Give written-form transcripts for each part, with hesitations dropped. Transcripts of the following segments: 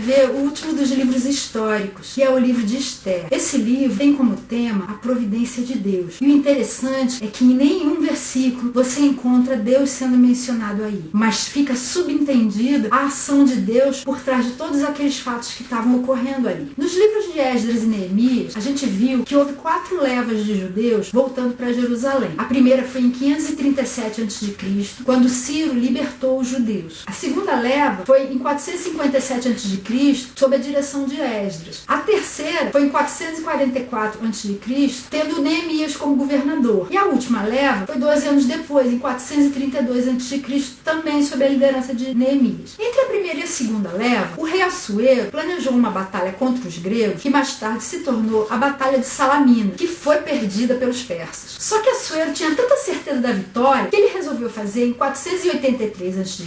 ver o último dos livros históricos, que é o livro de Esther. Esse livro tem como tema a providência de Deus. E o interessante é que em nenhum versículo você encontra Deus sendo mencionado aí, mas fica subentendido a ação de Deus por trás de todos aqueles fatos que estavam ocorrendo ali. Nos livros de Esdras e Neemias, a gente viu que houve 4 levas de judeus voltando para Jerusalém. A primeira foi em 537 a.C., quando Ciro libertou os judeus. A segunda leva foi em 457 a.C., sob a direção de Esdras. A terceira foi em 444 a.C., tendo Neemias como governador. E a última leva foi 12 anos depois, em 432 a.C., também sob a liderança de Neemias. Entre a primeira e a segunda leva, o rei Assuero planejou uma batalha contra os gregos, que mais tarde se tornou a Batalha de Salamina, que foi perdida pelos persas. Só que Assuero tinha tanta certeza da vitória que ele resolveu fazer em 483 a.C.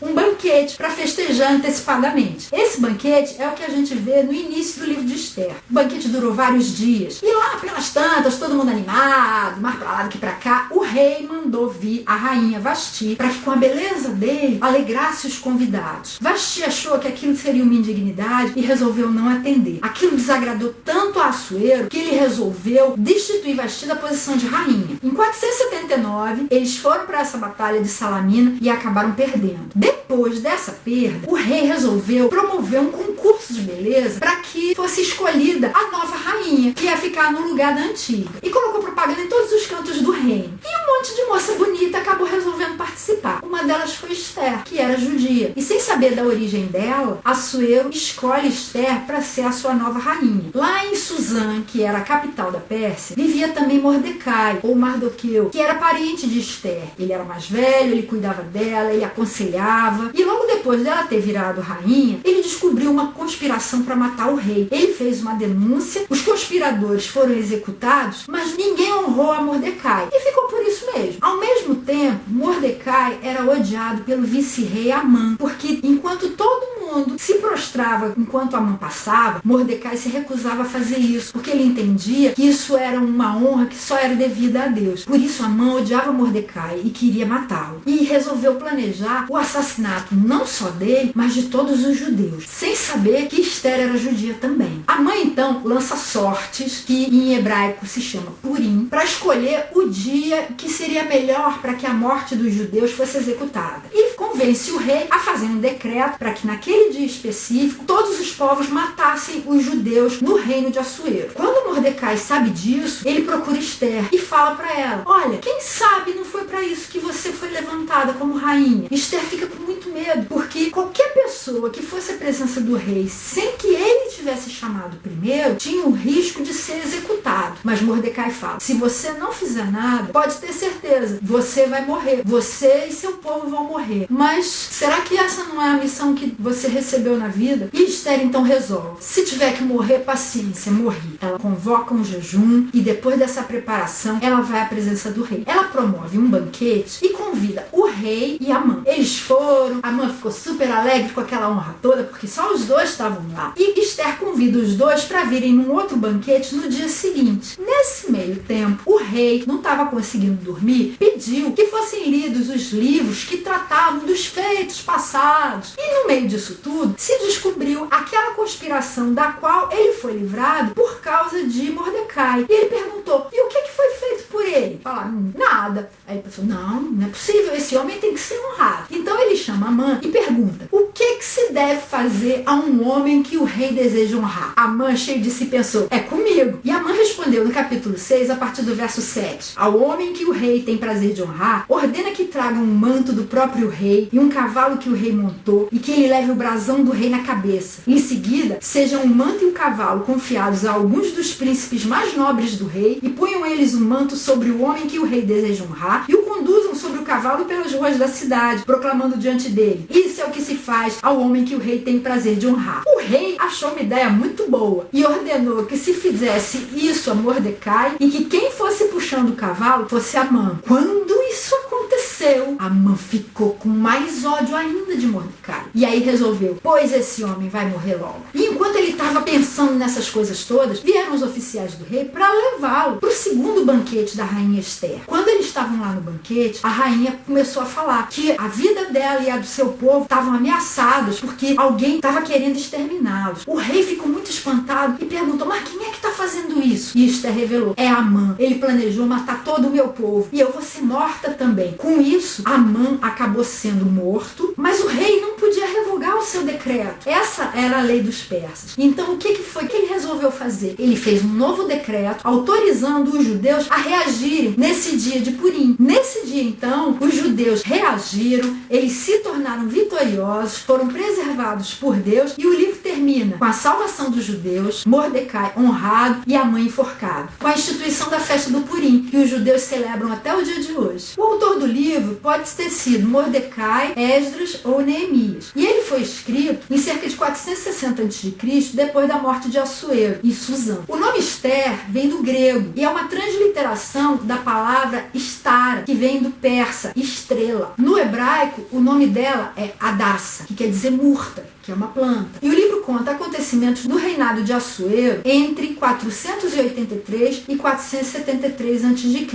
um banquete para festejar antecipadamente. Esse banquete é o que a gente vê no início do livro de Esther. O banquete durou vários dias e lá pelas tantas, todo mundo animado, mais pra lá do que pra cá, o rei mandou vir a rainha Vasti para que com a beleza dele alegrasse os convidados. Vasti achou que aquilo seria uma indignidade e resolveu não atender. Aquilo desagradou tanto a Assuero que ele resolveu destituir Vasti da posição de rainha. Em 479, eles foram para essa batalha de Salamina e acabaram perdendo. Depois dessa perda, o rei resolveu promover um concurso de beleza para que fosse escolhida a nova rainha, que ia ficar no lugar da antiga. E colocou propaganda em todos os cantos do reino. E um monte de moça bonita acabou resolvendo participar. Uma delas foi Esther, que era judia. E sem saber da origem dela, Assuero escolhe Esther para ser a sua nova rainha. Lá em Suzã, que era a capital da Pérsia, vivia também Mordecai, ou Mardoqueu, que era parente de Esther. Ele era mais velho, ele cuidava dela, ele aconselhava. E logo depois dela ter virado rainha, ele descobriu uma conspiração para matar o rei. Ele fez uma denúncia, os conspiradores foram executados, mas ninguém honrou a Mordecai. E ficou por isso mesmo. Ao mesmo tempo, Mordecai era odiado pelo vice-rei Amã, porque enquanto todo mundo se prostrava enquanto Amã passava, Mordecai se recusava a fazer isso, porque ele entendia que isso era uma honra que só era devida a Deus. Por isso Amã odiava Mordecai e queria matá-lo. E resolveu planejar o assassinato não só dele, mas de todos os judeus, sem saber que Esther era judia também. Amã então lança sortes, que em hebraico se chama Purim, para escolher o dia que seria melhor para que a morte dos judeus fosse executada. E convence o rei a fazer um decreto para que naquele dia específico todos os povos matassem os judeus no reino de Assuero. Quando Mordecai sabe disso, ele procura Esther e fala para ela: olha, quem sabe não foi para isso que você foi levantada como rainha. Esther fica com muito medo, porque qualquer pessoa que fosse à presença do rei sem que ele tivesse chamado primeiro, tinha o risco de ser executado. Mas Mordecai fala: se você não fizer nada, pode ter certeza, você vai morrer. Você e seu povo vão morrer. Mas será que essa não é a missão que você recebeu na vida? E Esther então resolve: se tiver que morrer, paciência, morri. Ela convoca um jejum e depois dessa preparação, ela vai à presença do rei. Ela promove um banquete e convida o rei e Amã. Eles foram, Amã ficou super alegre com aquela honra toda, porque só os dois estavam lá. E Esther convida os dois para virem num outro banquete no dia seguinte. Nesse meio tempo, o rei não estava conseguindo dormir, pediu que fossem lidos os livros que tratavam dos feitos passados. E no meio disso tudo, se descobriu aquela conspiração da qual ele foi livrado por causa de Mordecai. E ele perguntou: e o que foi feito por ele? Falaram: nada. Aí ele pensou: não é possível, esse homem tem que ser honrado. Então ele chama Amã e pergunta: o que se deve fazer a um homem que o rei deseja honrar? Amã, cheio de si, pensou: é comigo. E Amã respondeu no capítulo 6, a partir do verso 7: ao homem que o rei tem prazer de honrar, ordena que traga um manto do próprio rei e um cavalo que o rei montou, e que ele leve o brasão do rei na cabeça. Em seguida, sejam o manto e o cavalo confiados a alguns dos príncipes mais nobres do rei, e ponham eles o manto sobre o homem que o rei deseja honrar, e o conduzam sobre o cavalo pelas ruas da cidade, proclamando diante dele: isso é o que se faz ao homem que o rei tem prazer de honrar. O rei achou uma ideia muito boa e ordenou que se fizesse isso a Mordecai e que quem fosse puxando o cavalo fosse Amã. Quando isso aconteceu, Amã ficou com mais ódio ainda de Mordecai. E aí resolveu: pois esse homem vai morrer logo. E enquanto ele estava pensando nessas coisas todas, vieram os oficiais do rei para levá-lo para o segundo banquete da rainha Esther. Quando eles estavam lá no banquete, a rainha começou a falar que a vida dela e a do seu povo estavam ameaçadas porque alguém estava querendo exterminá-los. O rei ficou muito espantado e perguntou: mas quem é que está fazendo isso? E Esther revelou: é Amã. Ele planejou matar todo o meu povo e eu vou ser morta também. Com isso, Amã acabou sendo morto, mas o rei não podia revogar o seu decreto. Essa era a lei dos persas. Então o que foi que ele resolveu fazer? Ele fez um novo decreto autorizando os judeus a reagirem nesse dia de Purim. Nesse dia, então, os judeus reagiram, eles se tornaram vitoriosos, foram preservados por Deus, e o livro termina com a salvação dos judeus, Mordecai honrado e Amã enforcado, com a instituição da festa do Purim, que os judeus celebram até o dia de hoje. O autor do livro pode ter sido Mordecai, Esdras ou Neemias, e ele foi escrito em cerca de 460 a.C., depois da morte de Assuero e Susã. O nome Esther vem do grego e é uma transliteração da palavra Estara, que vem do persa, estrela. No hebraico, o nome dela é Hadassa, que quer dizer murta, que é uma planta. E o livro conta acontecimentos do reinado de Assuero entre 483 e 473 a.C.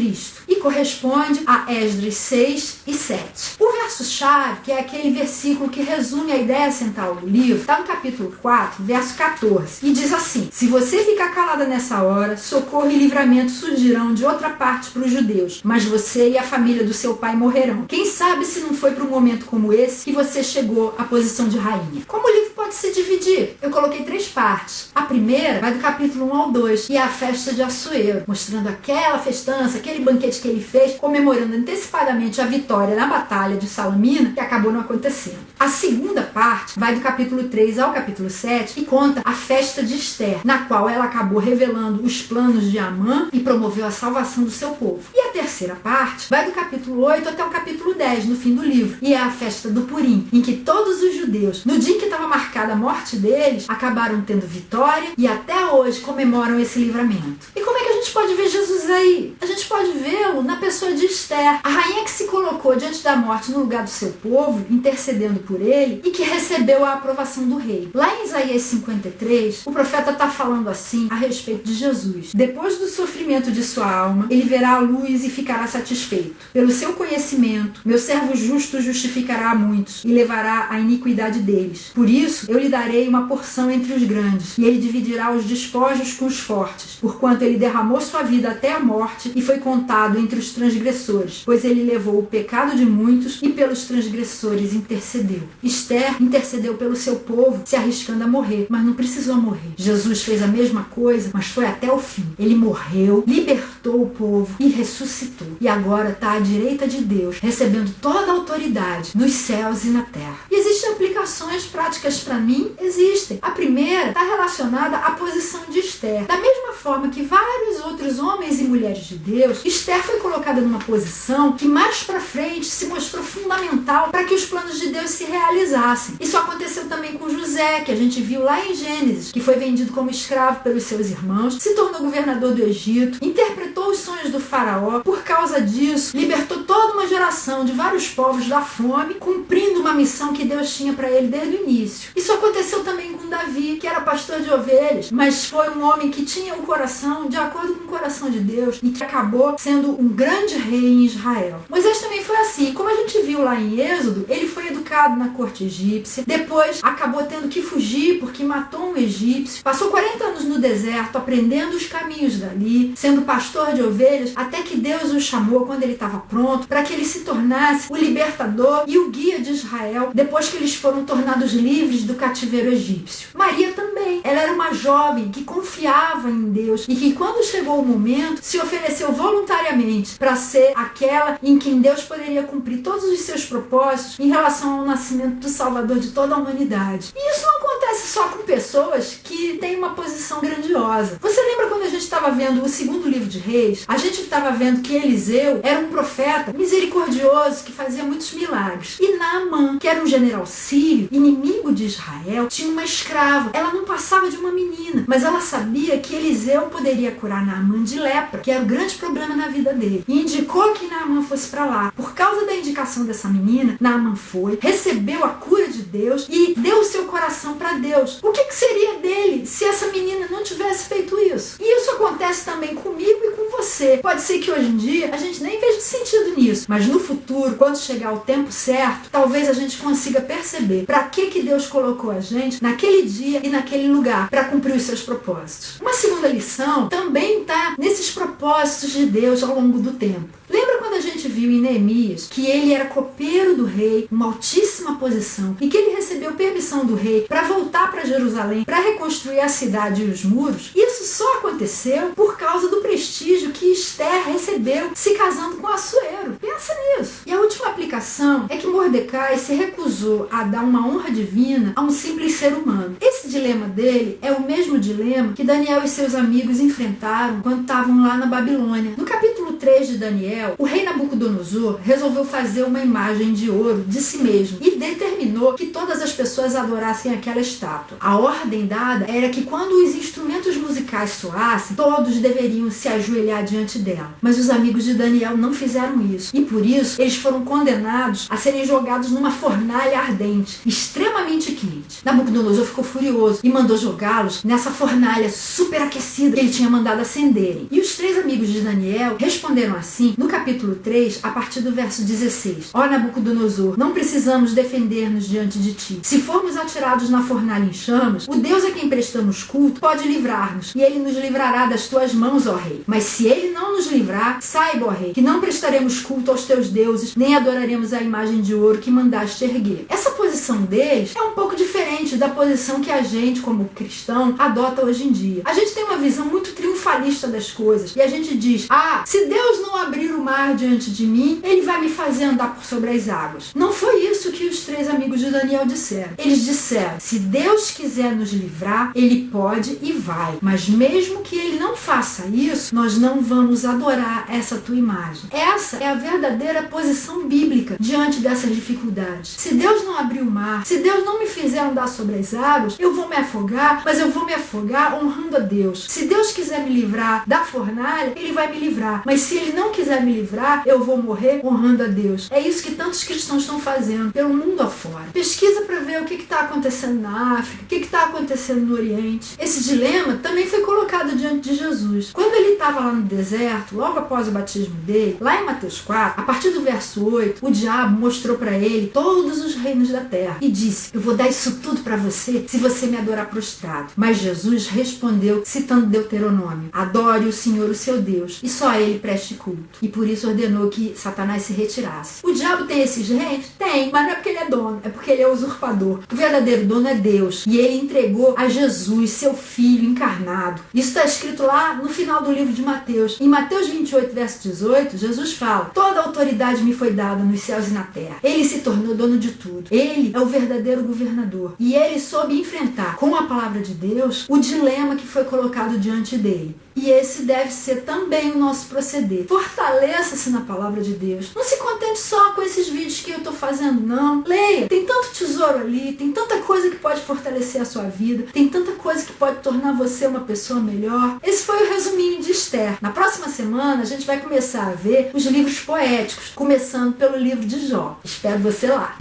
e corresponde a Esdras 6 e 7. O verso-chave, que é aquele versículo que resume a ideia central do livro, está no capítulo 4, verso 14, e diz assim: se você ficar calada nessa hora, socorro e livramento surgirão de outra parte para os judeus, mas você e a família do seu pai morrerão. Quem sabe se não foi para um momento como esse que você chegou à posição de rainha. Como o livro pode se dividir? Eu coloquei 3 partes. A primeira vai do capítulo 1 ao 2, e é a festa de Assuero, mostrando aquela festança, aquele banquete que ele fez, comemorando antecipadamente a vitória na batalha de Salamina, que acabou não acontecendo. A segunda parte vai do capítulo 3 ao capítulo 7 e conta a festa de Esther, na qual ela acabou revelando os planos de Amã e promoveu a salvação do seu povo. E a terceira parte vai do capítulo 8 até o capítulo 10, no fim do livro, e é a festa do Purim, em que todos os judeus, no dia em que estava marcada a morte deles, acabaram tendo vitória e até hoje comemoram esse livramento. E como é que a gente pode ver Jesus aí? A gente pode vê-lo na pessoa de Esther, a rainha que se colocou diante da morte no lugar do seu povo, intercedendo por ele, e que recebeu a aprovação do rei. Lá em Isaías 53, o profeta está falando assim a respeito de Jesus: depois do sofrimento de sua alma, ele verá a luz e ficará satisfeito. Pelo seu conhecimento, meu servo justo justificará a muitos e levará a iniquidade deles. Por isso, eu lhe darei uma porção entre os grandes, e ele dividirá os despojos com os fortes, porquanto ele derramou sua vida até a morte e foi contado entre os transgressores, pois ele levou o pecado de muitos e pelos transgressores intercedeu. Esther intercedeu pelo seu povo, se arriscando a morrer, mas não precisou morrer. Jesus fez a mesma coisa, mas foi até o fim. Ele morreu, libertou o povo e ressuscitou. E agora está à direita de Deus, recebendo toda a autoridade nos céus e na terra. E existem aplicações práticas para mim? Existem. A primeira está relacionada à posição de Esther. Da mesma forma que vários outros homens e mulheres de Deus, Esther foi colocada numa posição que mais para frente se mostrou fundamental para que os planos de Deus se realizassem. Isso aconteceu também com José, que a gente viu lá em Gênesis, que foi vendido como escravo pelos seus irmãos, se tornou governador do Egito, interpretou os sonhos do faraó, por causa disso, libertou toda uma geração de vários povos da fome, cumprindo uma missão que Deus tinha para ele desde o início. Isso aconteceu também com Davi, que era pastor de ovelhas, mas foi um homem que tinha um coração de acordo com o coração de Deus e que acabou sendo um grande rei em Israel. Moisés também foi assim. Como a gente viu lá em Êxodo, ele foi educado na corte egípcia, depois acabou tendo que fugir porque matou um egípcio, passou 40 anos no deserto aprendendo os caminhos dali, sendo pastor de ovelhas, até que Deus o chamou quando ele estava pronto para que ele se tornasse o libertador e o guia de Israel depois que eles foram tornados livres do cativeiro egípcio. Maria também, ela era uma jovem que confiava em Deus e que quando chegou o momento se ofereceu voluntariamente para ser aquela em quem Deus poderia cumprir todos os seus propósitos em relação ao nascimento do Salvador de toda a humanidade. E isso não acontece só com pessoas que têm uma posição grandiosa. Você lembra quando a gente estava vendo o segundo livro de Reis? A gente estava vendo que Eliseu era um profeta misericordioso que fazia muitos milagres. E Naamã, que era um general sírio, inimigo de Israel, tinha uma escrava. Ela não passava de uma menina, mas ela sabia que Eliseu poderia curar Naamã de lepra, que era o grande problema na vida dele. E indicou que Naamã fosse para lá. Por causa da indicação dessa menina, Naamã foi, recebeu a cura de Deus e deu o seu coração para Deus. Deus. O que seria dele se essa menina não tivesse feito isso? E isso acontece também comigo e com você. Pode ser que hoje em dia a gente nem veja sentido nisso, mas no futuro, quando chegar o tempo certo, talvez a gente consiga perceber para que Deus colocou a gente naquele dia e naquele lugar para cumprir os seus propósitos. Uma segunda lição também está nesses propósitos de Deus ao longo do tempo. Lembra quando a gente viu em Neemias que ele era copeiro do rei, uma altíssima posição, e que ele recebeu permissão do rei para voltar para Jerusalém, para reconstruir a cidade e os muros? Isso só aconteceu por causa do prestígio que Esther recebeu se casando com Assuero. Pensa nisso. E a última aplicação é que Mordecai se recusou a dar uma honra divina a um simples ser humano. Esse dilema dele é o mesmo dilema que Daniel e seus amigos enfrentaram quando estavam lá na Babilônia. No capítulo 3 de Daniel, o rei Nabucodonosor resolveu fazer uma imagem de ouro de si mesmo e determinou que todas as pessoas adorassem aquela estátua. A ordem dada era que quando os instrumentos musicais soassem, todos deveriam se ajoelhar diante dela. Mas os amigos de Daniel não fizeram isso e por isso eles foram condenados a serem jogados numa fornalha ardente, extremamente quente. Nabucodonosor ficou furioso e mandou jogá-los nessa fornalha superaquecida que ele tinha mandado acenderem. E os 3 amigos de Daniel responderam assim no capítulo 3, a partir do verso 16. Ó Nabucodonosor, não precisamos defender-nos diante de ti. Se formos atirados na fornalha em chamas, o Deus a quem prestamos culto pode livrar-nos, e ele nos livrará das tuas mãos, ó rei. Mas se ele não nos livrar, saiba, ó rei, que não prestaremos culto aos teus deuses, nem adoraremos a imagem de ouro que mandaste erguer. Essa posição deles é um pouco diferente da posição que a gente, como cristão, adota hoje em dia. A gente tem uma visão muito triunfalista das coisas, e a gente diz, se Deus não abrir o mar diante de mim, ele vai me fazer andar por sobre as águas. Não foi isso que os 3 amigos de Daniel disseram. Eles disseram, se Deus quiser nos livrar, ele pode e vai. Mas mesmo que ele não faça isso, nós não vamos adorar essa tua imagem. Essa é a verdadeira posição bíblica diante dessas dificuldades. Se Deus não abrir o mar, se Deus não me fizer andar sobre as águas, eu vou me afogar, mas eu vou me afogar honrando a Deus. Se Deus quiser me livrar da fornalha, ele vai me livrar. Mas se ele não quiser me livrar, eu vou morrer honrando a Deus. É isso que tantos cristãos estão fazendo pelo mundo afora. Pesquisa para ver o que está acontecendo na África, o que está acontecendo no Oriente. Esse dilema também foi colocado diante de Jesus. Quando ele estava lá no deserto, logo após o batismo dele, lá em Mateus 4, a partir do verso 8, o diabo mostrou para ele todos os reinos da terra e disse, eu vou dar isso tudo para você se você me adorar prostrado. Mas Jesus respondeu, citando Deuteronômio, adore o Senhor, o seu Deus, e só a ele preste culto. E por isso ordenou que Satanás se retirasse. O diabo tem esses reinos? Tem, mas não é porque ele é dono, é porque ele é usurpador. O verdadeiro dono é Deus, e ele entregou a Jesus, seu Filho encarnado. Isso está escrito lá no final do livro de Mateus. Em Mateus 28, verso 18, Jesus fala, toda autoridade me foi dada nos céus e na terra. Ele se tornou dono de tudo. Ele é o verdadeiro governador. E ele soube enfrentar, com a palavra de Deus, o dilema que foi colocado diante dele. E esse deve ser também o nosso proceder. Fortaleça-se na palavra de Deus. Não se contente só com esses vídeos que eu estou fazendo, não. Leia. Tem tanto tesouro ali, tem tanta coisa que pode fortalecer a sua vida, tem tanta coisa que pode tornar você uma pessoa melhor. Esse foi o resuminho de Esther. Na próxima semana, a gente vai começar a ver os livros poéticos, começando pelo livro de Jó. Espero você lá.